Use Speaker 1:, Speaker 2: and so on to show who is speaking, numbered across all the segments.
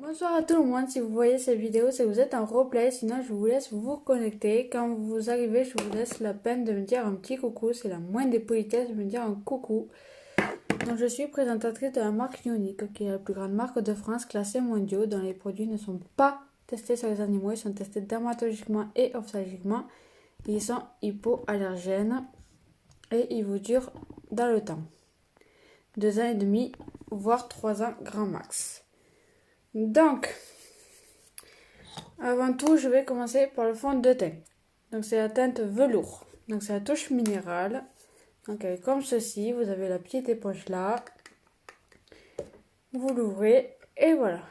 Speaker 1: Bonsoir à tout le monde, si vous voyez cette vidéo, c'est que vous êtes en replay, sinon je vous laisse vous connecter. Quand vous arrivez, je vous laisse la peine de me dire un petit coucou, c'est la moindre des politesses de me dire un coucou. Donc je suis présentatrice de la marque Unique, qui est la plus grande marque de France classée mondiaux, dont les produits ne sont pas testés sur les animaux, ils sont testés dermatologiquement et ophtalmiquement. Ils sont hypoallergènes et ils vous durent dans le temps. 2 ans et demi, voire 3 ans grand max. Donc, avant tout, je vais commencer par le fond de teint. Donc, c'est la teinte velours. Donc, c'est la touche minérale. Donc, elle est comme ceci. Vous avez la petite éponge là. Vous l'ouvrez et voilà.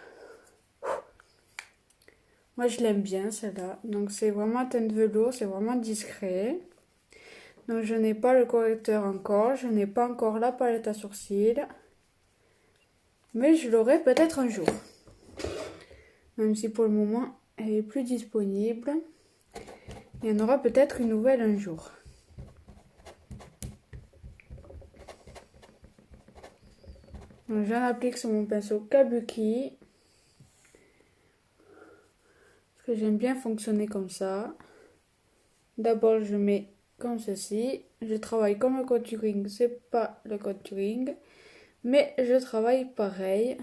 Speaker 1: Moi, je l'aime bien celle-là. Donc, c'est vraiment teinte velours. C'est vraiment discret. Donc, je n'ai pas le correcteur encore. Je n'ai pas encore la palette à sourcils. Mais je l'aurai peut-être un jour. Même si pour le moment, elle est plus disponible. Il y en aura peut-être une nouvelle un jour. Donc j'en applique sur mon pinceau Kabuki. Parce que j'aime bien fonctionner comme ça. D'abord je mets comme ceci. Je travaille comme le contouring, c'est pas le contouring. Mais je travaille pareil.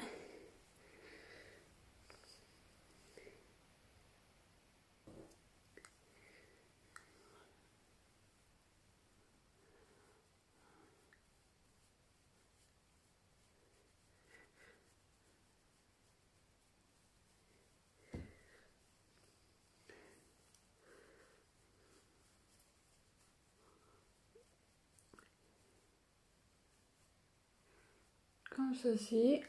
Speaker 1: Comme ceci.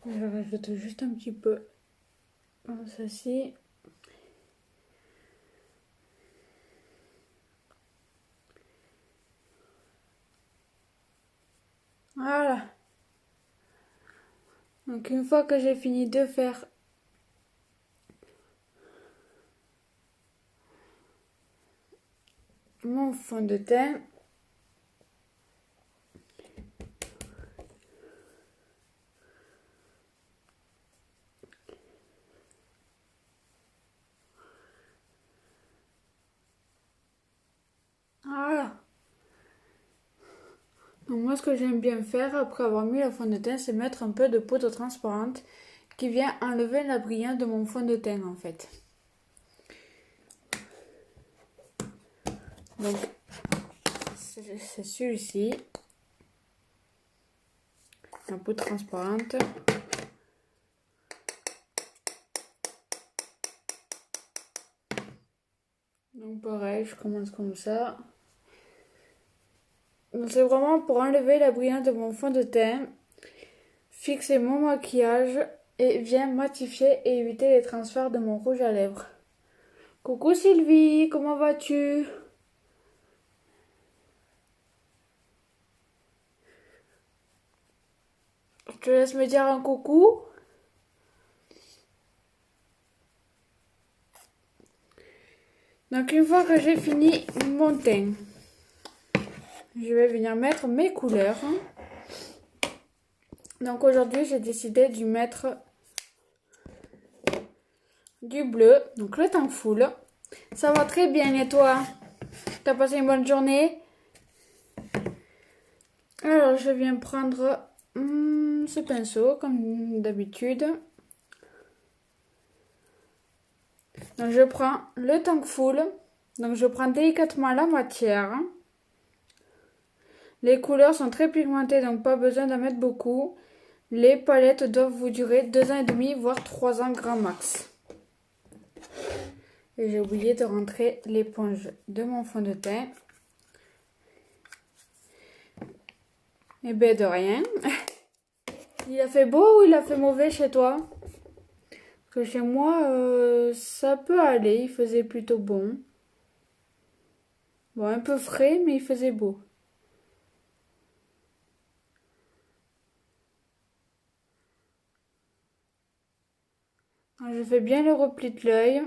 Speaker 1: Je rajoute juste un petit peu comme ceci. Voilà. Donc une fois que j'ai fini de faire mon fond de teint, voilà. Donc moi ce que j'aime bien faire après avoir mis le fond de teint, c'est mettre un peu de poudre transparente qui vient enlever la brillance de mon fond de teint en fait. Donc c'est celui-ci, la poudre transparente. Donc pareil, je commence comme ça. Donc c'est vraiment pour enlever la brillance de mon fond de teint, fixer mon maquillage et bien matifier et éviter les transferts de mon rouge à lèvres. Coucou Sylvie, comment vas-tu? Je te laisse me dire un coucou. Donc une fois que j'ai fini mon teint, je vais venir mettre mes couleurs. Donc aujourd'hui j'ai décidé d'y mettre du bleu, donc le teint full. Ça va très bien et toi? T'as passé une bonne journée? Alors je viens prendre ce pinceau comme d'habitude. Donc je prends le teint full. Donc je prends délicatement la matière. Les couleurs sont très pigmentées, donc pas besoin d'en mettre beaucoup. Les palettes doivent vous durer 2 ans et demi, voire 3 ans grand max. Et j'ai oublié de rentrer l'éponge de mon fond de teint. Et ben de rien. Il a fait beau ou il a fait mauvais chez toi? Parce que chez moi, ça peut aller, il faisait plutôt bon. Bon, un peu frais, mais il faisait beau. Alors, je fais bien le repli de l'œil.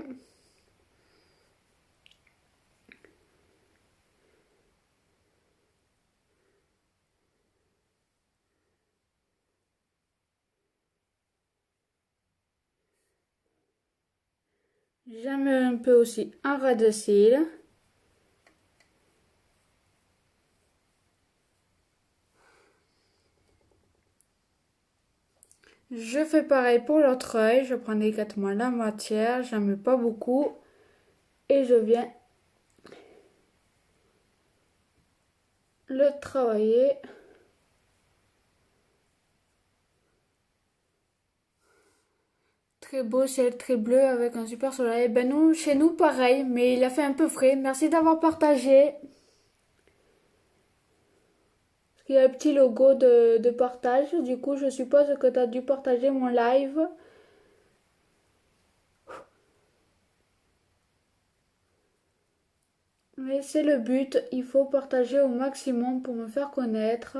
Speaker 1: J'aime un peu aussi un ras de cils. Je fais pareil pour l'autre œil. Je prends délicatement la matière. J'en mets pas beaucoup. Et je viens le travailler. Très beau ciel, très bleu avec un super soleil. Ben nous, chez nous, pareil, mais il a fait un peu frais. Merci d'avoir partagé. Il y a un petit logo de partage. Du coup, je suppose que tu as dû partager mon live. Mais c'est le but. Il faut partager au maximum pour me faire connaître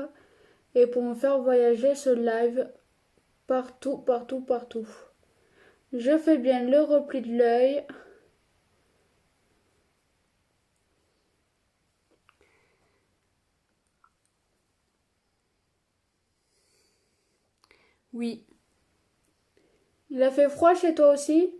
Speaker 1: et pour me faire voyager ce live partout, partout, partout. Je fais bien le repli de l'œil. Oui. Il a fait froid chez toi aussi?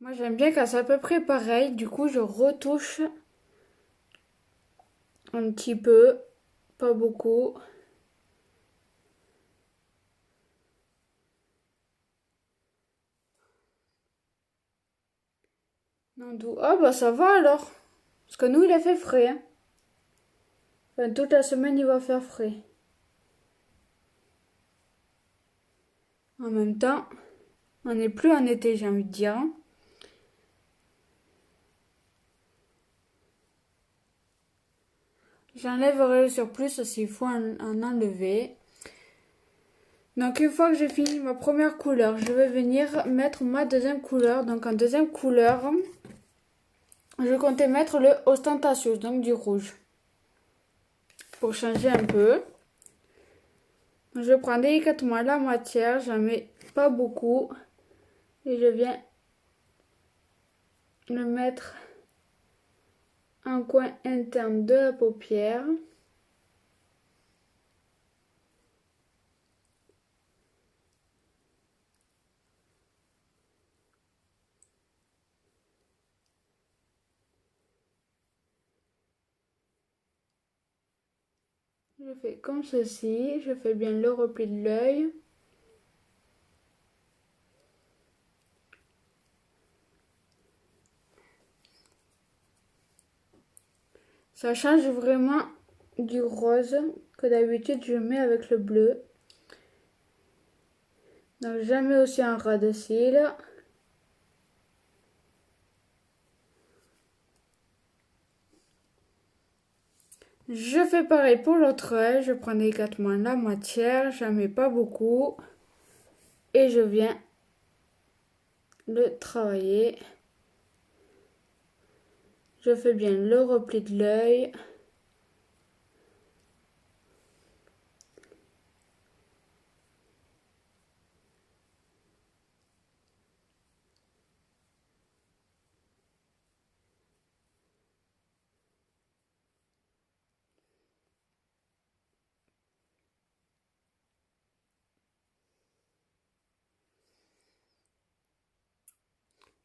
Speaker 1: Moi j'aime bien quand c'est à peu près pareil. Du coup je retouche un petit peu, pas beaucoup. Non, d'où? Ah bah ça va alors. Parce que nous il a fait frais. Hein. Enfin, toute la semaine il va faire frais. En même temps, on n'est plus en été j'ai envie de dire. Hein. J'enlèverai le surplus s'il faut en enlever. Donc une fois que j'ai fini ma première couleur, je vais venir mettre ma deuxième couleur. Donc en deuxième couleur, je comptais mettre le Ostentatious, donc du rouge. Pour changer un peu. Je prends délicatement la matière, j'en mets pas beaucoup. Et je viens le mettre en coin interne de la paupière. Je fais comme ceci, je fais bien le repli de l'œil. Ça change vraiment du rose que d'habitude je mets avec le bleu. Donc je mets aussi un ras de cils. Je fais pareil pour l'autre œil, je prends délicatement la matière, j'en mets pas beaucoup. Et je viens le travailler. Je fais bien le repli de l'œil.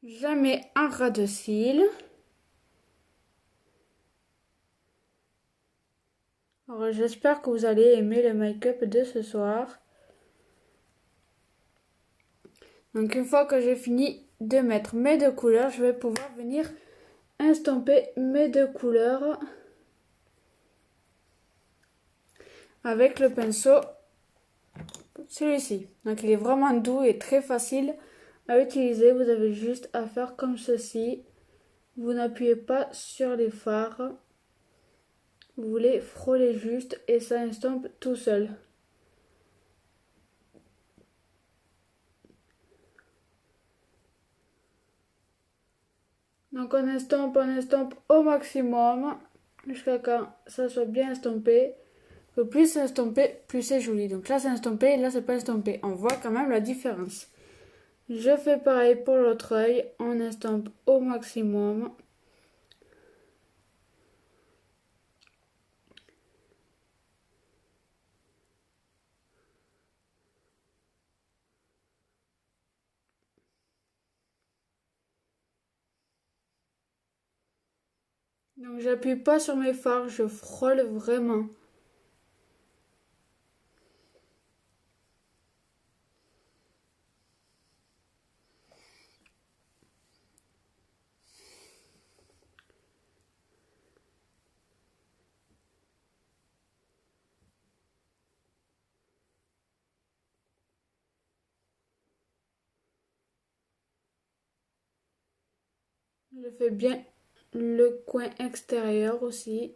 Speaker 1: Je mets un ras de cils. Alors j'espère que vous allez aimer le make-up de ce soir. Donc une fois que j'ai fini de mettre mes deux couleurs, je vais pouvoir venir estomper mes deux couleurs avec le pinceau, celui-ci. Donc il est vraiment doux et très facile à utiliser. Vous avez juste à faire comme ceci. Vous n'appuyez pas sur les fards. Vous voulez frôler juste et ça estompe tout seul. Donc on estompe au maximum jusqu'à quand ça soit bien estompé. Le plus c'est estompé, plus c'est joli. Donc là c'est estompé, là c'est pas estompé. On voit quand même la différence. Je fais pareil pour l'autre œil, on estompe au maximum. Donc j'appuie pas sur mes fards, je frôle vraiment. Je fais bien le coin extérieur aussi.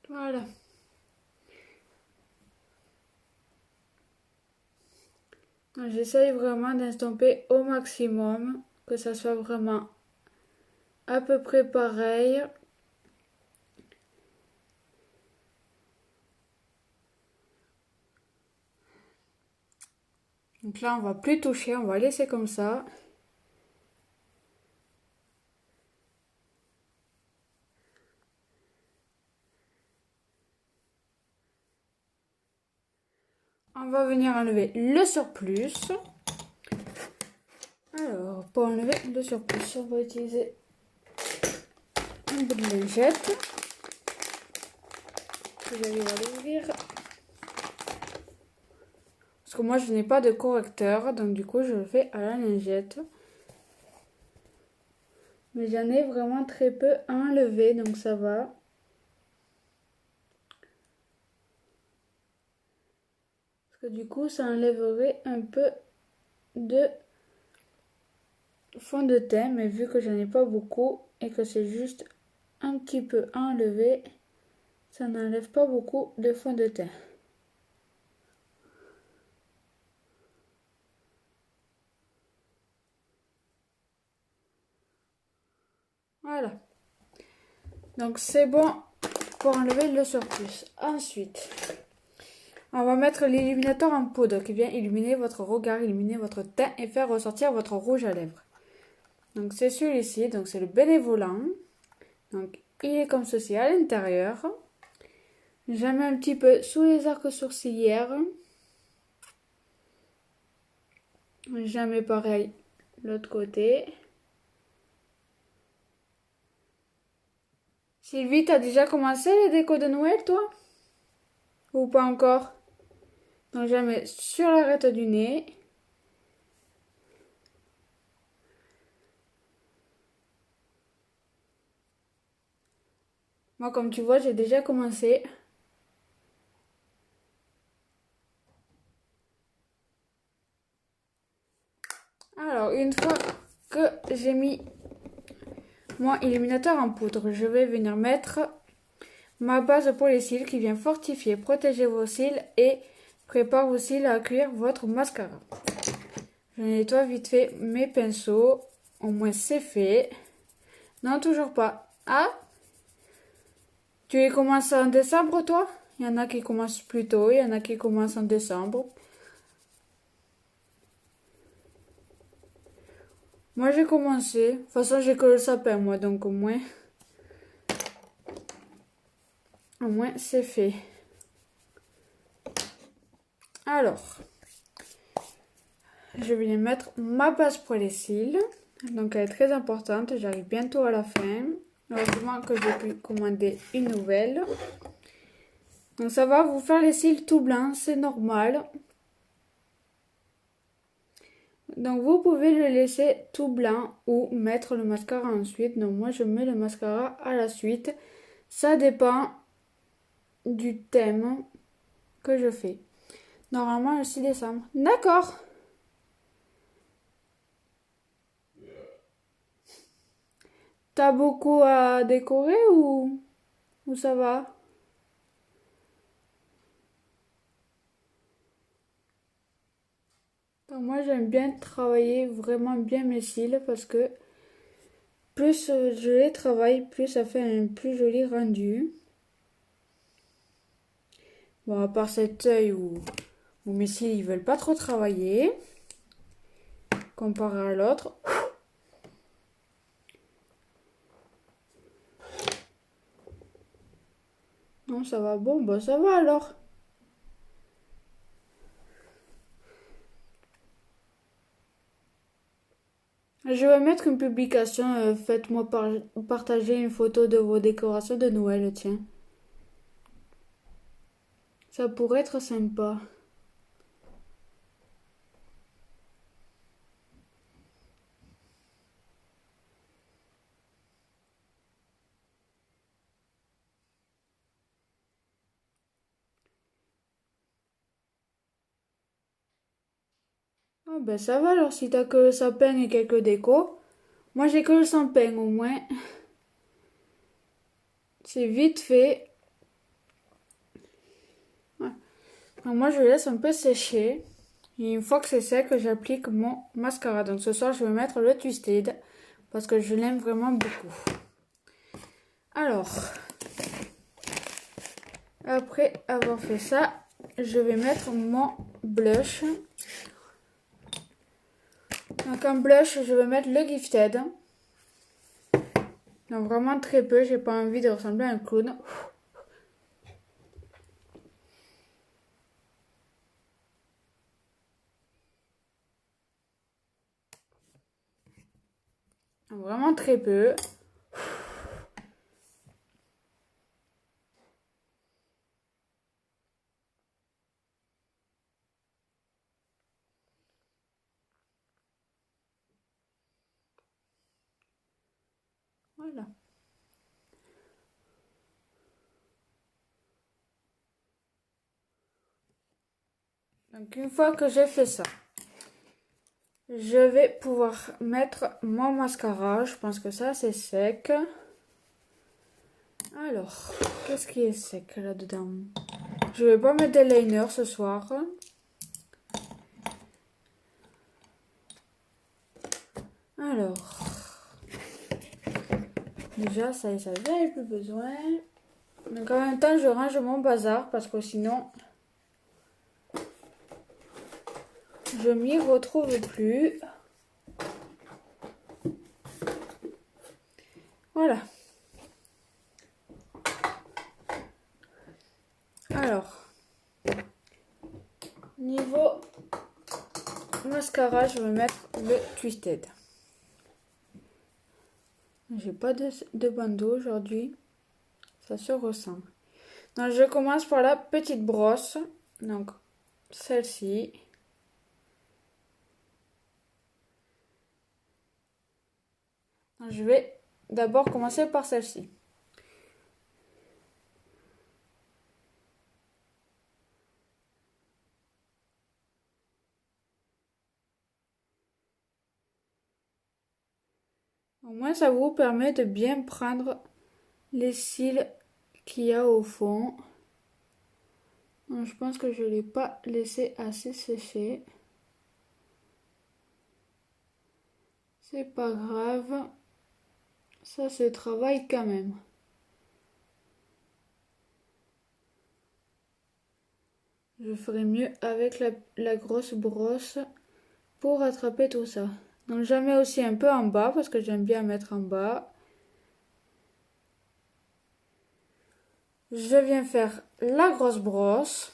Speaker 1: Voilà. J'essaye vraiment d'estomper au maximum, que ça soit vraiment à peu près pareil. Donc là, on va plus toucher, on va laisser comme ça. On va venir enlever le surplus. Alors, pour enlever le surplus, on va utiliser un bout de lingette. Vous allez l'ouvrir. Parce que moi, je n'ai pas de correcteur, donc du coup, je le fais à la lingette. Mais j'en ai vraiment très peu à enlever, donc ça va. Parce que du coup, ça enlèverait un peu de fond de teint, mais vu que j'en ai pas beaucoup et que c'est juste un petit peu à enlever, ça n'enlève pas beaucoup de fond de teint. Voilà. Donc c'est bon pour enlever le surplus. Ensuite, on va mettre l'illuminateur en poudre qui vient illuminer votre regard, illuminer votre teint et faire ressortir votre rouge à lèvres. Donc c'est celui-ci, donc c'est le bénévolant. Donc il est comme ceci à l'intérieur. J'en mets un petit peu sous les arcs sourcilières. J'en mets pareil l'autre côté. Sylvie, t'as déjà commencé les décos de Noël, toi? Ou pas encore? Donc j'en mets sur l'arête du nez. Moi, comme tu vois, j'ai déjà commencé. Alors, une fois que j'ai mis mon illuminateur en poudre, je vais venir mettre ma base pour les cils qui vient fortifier, protéger vos cils et prépare vos cils à accueillir votre mascara. Je nettoie vite fait mes pinceaux. Au moins, c'est fait. Non, toujours pas. Ah? Tu y commences en décembre, toi? Il y en a qui commencent plus tôt, il y en a qui commencent en décembre. Moi, j'ai commencé. De toute façon, j'ai que le sapin, moi, donc au moins c'est fait. Alors, je vais mettre ma base pour les cils. Donc, elle est très importante. J'arrive bientôt à la fin. Heureusement que j'ai pu commander une nouvelle. Donc, ça va vous faire les cils tout blancs. C'est normal. Donc, vous pouvez le laisser tout blanc ou mettre le mascara ensuite. Donc, moi, je mets le mascara à la suite. Ça dépend du thème que je fais. Normalement, le 6 décembre. D'accord. T'as beaucoup à décorer ou ça va? Donc moi, j'aime bien travailler vraiment bien mes cils parce que plus je les travaille, plus ça fait un plus joli rendu. Bon, à part cet œil où mes cils ils veulent pas trop travailler comparé à l'autre. ça va. Bon, bah ça va alors. Je vais mettre une publication. Faites-moi partager une photo de vos décorations de Noël, tiens. Ça pourrait être sympa. Ah ben ça va alors si t'as que le sapin et quelques décos. Moi j'ai que le sapin au moins. C'est vite fait. Ouais. Alors moi je laisse un peu sécher. Et une fois que c'est sec, j'applique mon mascara. Donc ce soir je vais mettre le Twisted. Parce que je l'aime vraiment beaucoup. Alors. Après avoir fait ça, je vais mettre mon blush. Donc en blush, je vais mettre le Gifted. Donc vraiment très peu, j'ai pas envie de ressembler à un clown. Vraiment très peu. Voilà. Donc une fois que j'ai fait ça, je vais pouvoir mettre mon mascara. Je pense que ça c'est sec. Alors, qu'est-ce qui est sec là-dedans? Je vais pas mettre des liners ce soir. Alors, déjà ça y est, ça j'avais plus besoin. Donc en même temps, je range mon bazar parce que sinon, je m'y retrouve plus. Voilà. Alors, niveau mascara, je vais mettre le Twisted. J'ai pas de bandeau aujourd'hui. Ça se ressent. Donc, je commence par la petite brosse. Donc, celle-ci. Je vais d'abord commencer par celle-ci. Au moins, ça vous permet de bien prendre les cils qu'il y a au fond. Donc, je pense que je ne l'ai pas laissé assez sécher. C'est pas grave. Ça se travaille quand même. Je ferai mieux avec la grosse brosse pour rattraper tout ça. Donc j'en mets aussi un peu en bas parce que j'aime bien mettre en bas. Je viens faire la grosse brosse.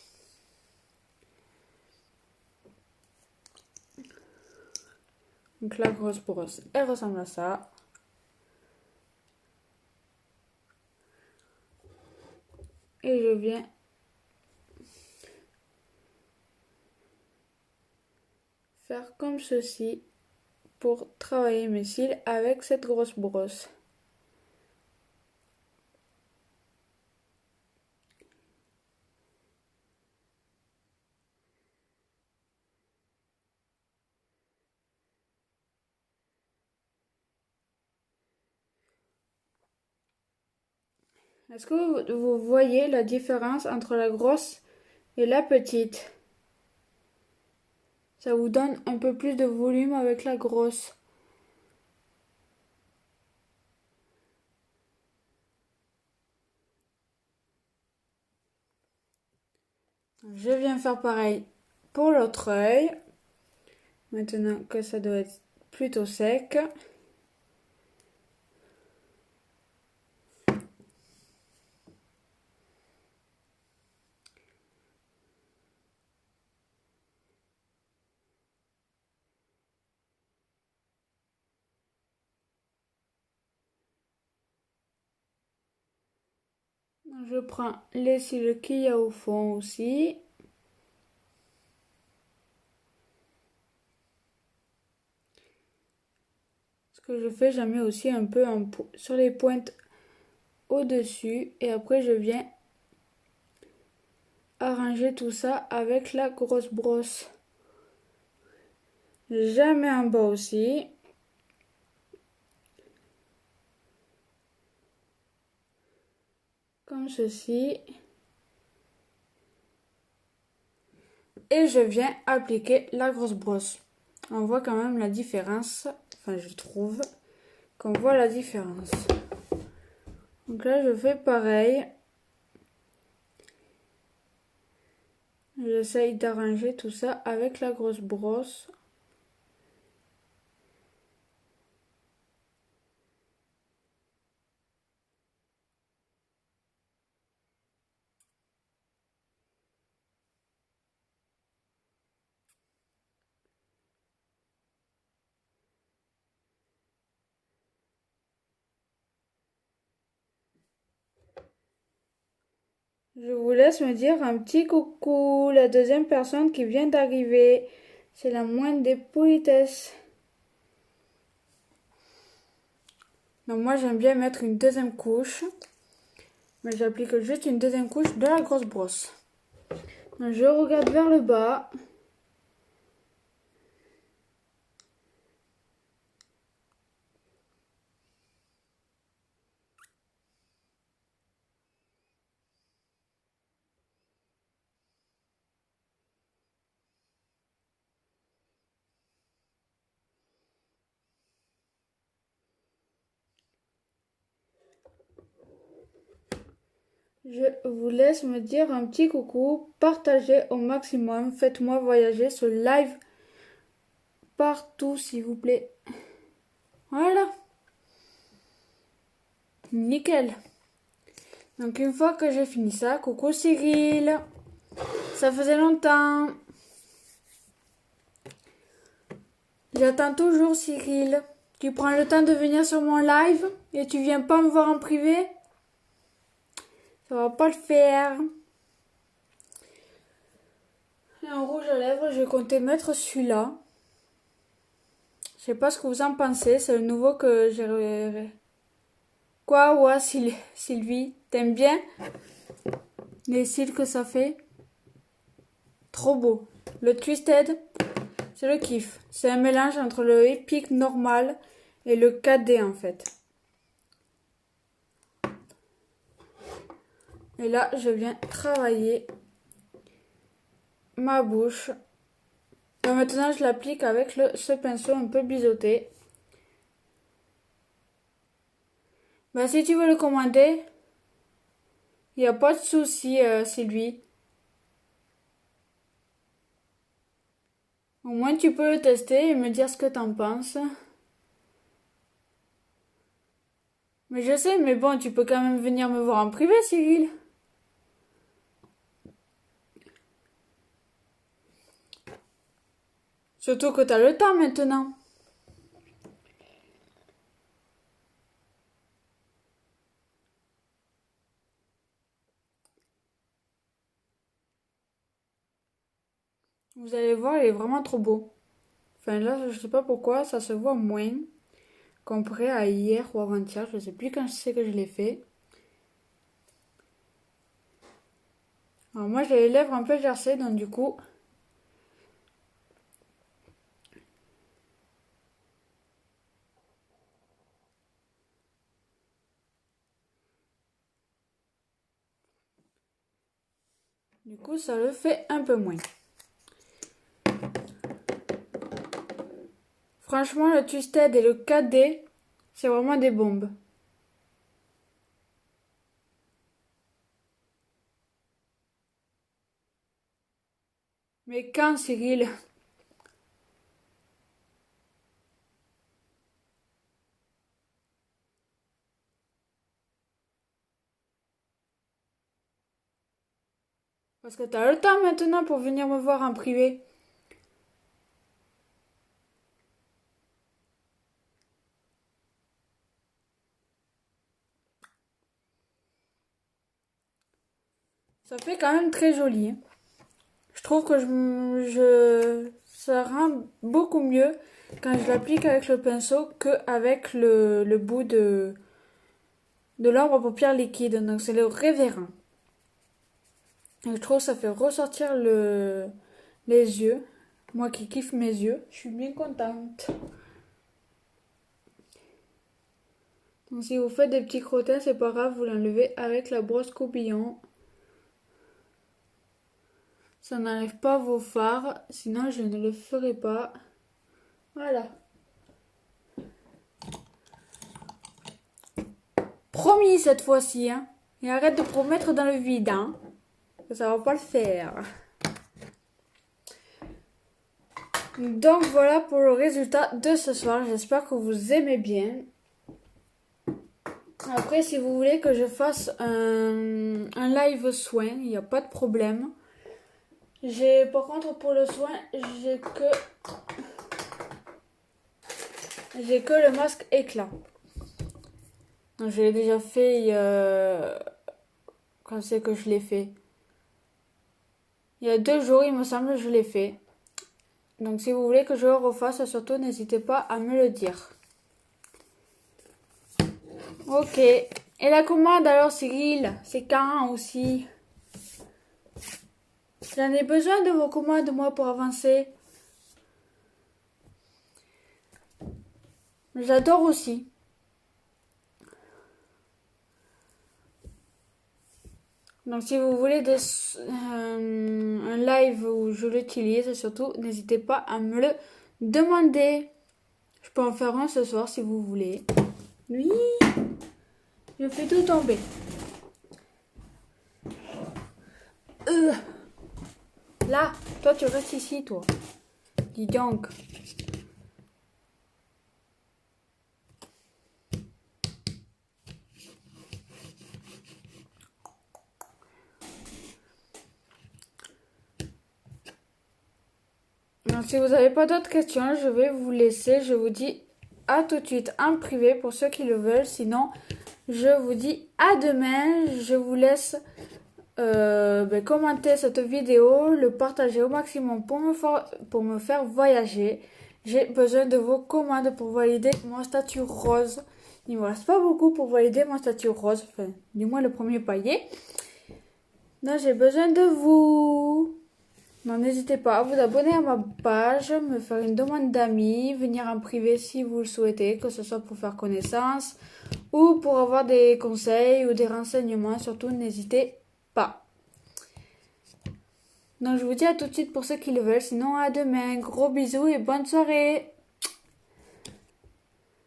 Speaker 1: Donc la grosse brosse, elle ressemble à ça. Et je viens faire comme ceci pour travailler mes cils avec cette grosse brosse. Est-ce que vous voyez la différence entre la grosse et la petite? Ça vous donne un peu plus de volume avec la grosse. Je viens faire pareil pour l'autre œil. Maintenant que ça doit être plutôt sec. Je prends les cils qu'il y a au fond aussi. Ce que je fais, j'en mets aussi un peu sur les pointes au-dessus. Et après, je viens arranger tout ça avec la grosse brosse. Je mets en bas aussi. Comme ceci. Et je viens appliquer la grosse brosse. On voit quand même la différence. Enfin, je trouve qu'on voit la différence. Donc là, je fais pareil. J'essaye d'arranger tout ça avec la grosse brosse. Je vous laisse me dire un petit coucou. La deuxième personne qui vient d'arriver, c'est la moindre des politesses. Donc moi j'aime bien mettre une deuxième couche. Mais j'applique juste une deuxième couche de la grosse brosse. Donc je regarde vers le bas. Je vous laisse me dire un petit coucou. Partagez au maximum. Faites-moi voyager ce live partout s'il vous plaît. Voilà. Nickel. Donc une fois que j'ai fini ça, coucou Cyril. Ça faisait longtemps. J'attends toujours Cyril. Tu prends le temps de venir sur mon live et tu viens pas me voir en privé? Ça va pas le faire. Et en rouge à lèvres, je comptais mettre celui-là. Je sais pas ce que vous en pensez, c'est le nouveau que j'ai... Quoi, ouais, Sylvie, t'aimes bien les cils que ça fait? Trop beau. Le Twisted, c'est le kiff. C'est un mélange entre le Epic normal et le 4D en fait. Et là, je viens travailler ma bouche. Donc maintenant, je l'applique avec ce pinceau un peu biseauté. Ben, si tu veux le commander, il n'y a pas de souci, Sylvie. Au moins, tu peux le tester et me dire ce que t'en penses. Mais je sais, mais bon, tu peux quand même venir me voir en privé, Cyril. Surtout que t'as le temps maintenant. Vous allez voir, il est vraiment trop beau. Enfin là, je sais pas pourquoi, ça se voit moins comparé à hier ou avant-hier. Je sais plus quand c'est que je l'ai fait. Alors moi, j'ai les lèvres un peu gercées, donc du coup... Du coup, ça le fait un peu moins. Franchement, le Twisted et le 4D, c'est vraiment des bombes. Mais quand, Cyril? Parce que t'as le temps maintenant pour venir me voir en privé. Ça fait quand même très joli. Je trouve que ça rend beaucoup mieux quand je l'applique avec le pinceau qu'avec le bout de l'ombre à paupières liquide. Donc c'est le Révérend. Et je trouve que ça fait ressortir les yeux. Moi qui kiffe mes yeux, je suis bien contente. Donc si vous faites des petits crottins, c'est pas grave, vous l'enlevez avec la brosse coupillon. Ça n'enlève pas vos fards, sinon je ne le ferai pas. Voilà. Promis cette fois-ci, hein. Et arrête de promettre dans le vide, hein. Que ça va pas le faire. Donc voilà pour le résultat de ce soir. J'espère que vous aimez bien. Après, si vous voulez que je fasse un live soin, il n'y a pas de problème. Par contre, pour le soin, j'ai que le masque éclat. Donc, je l'ai déjà fait. Quand c'est que je l'ai fait? Il y a 2 jours, il me semble, je l'ai fait. Donc, si vous voulez que je le refasse, surtout, n'hésitez pas à me le dire. Ok. Et la commande alors, Cyril? C'est quand aussi? J'en ai besoin de vos commandes, moi, pour avancer. J'adore aussi. Donc, si vous voulez un live où je l'utilise, surtout, n'hésitez pas à me le demander. Je peux en faire un ce soir si vous voulez. Oui, je fais tout tomber. Là, toi, tu restes ici, toi. Dis donc. Donc, si vous n'avez pas d'autres questions, je vais vous laisser. Je vous dis à tout de suite en privé pour ceux qui le veulent. Sinon, je vous dis à demain. Je vous laisse commenter cette vidéo, le partager au maximum pour me faire voyager. J'ai besoin de vos commandes pour valider mon statut rose. Il ne me reste pas beaucoup pour valider mon statut rose. Enfin, du moins le premier palier. Donc, j'ai besoin de vous. Donc, n'hésitez pas à vous abonner à ma page, me faire une demande d'amis, venir en privé si vous le souhaitez, que ce soit pour faire connaissance ou pour avoir des conseils ou des renseignements. Surtout, n'hésitez pas. Donc, je vous dis à tout de suite pour ceux qui le veulent. Sinon, à demain. Gros bisous et bonne soirée.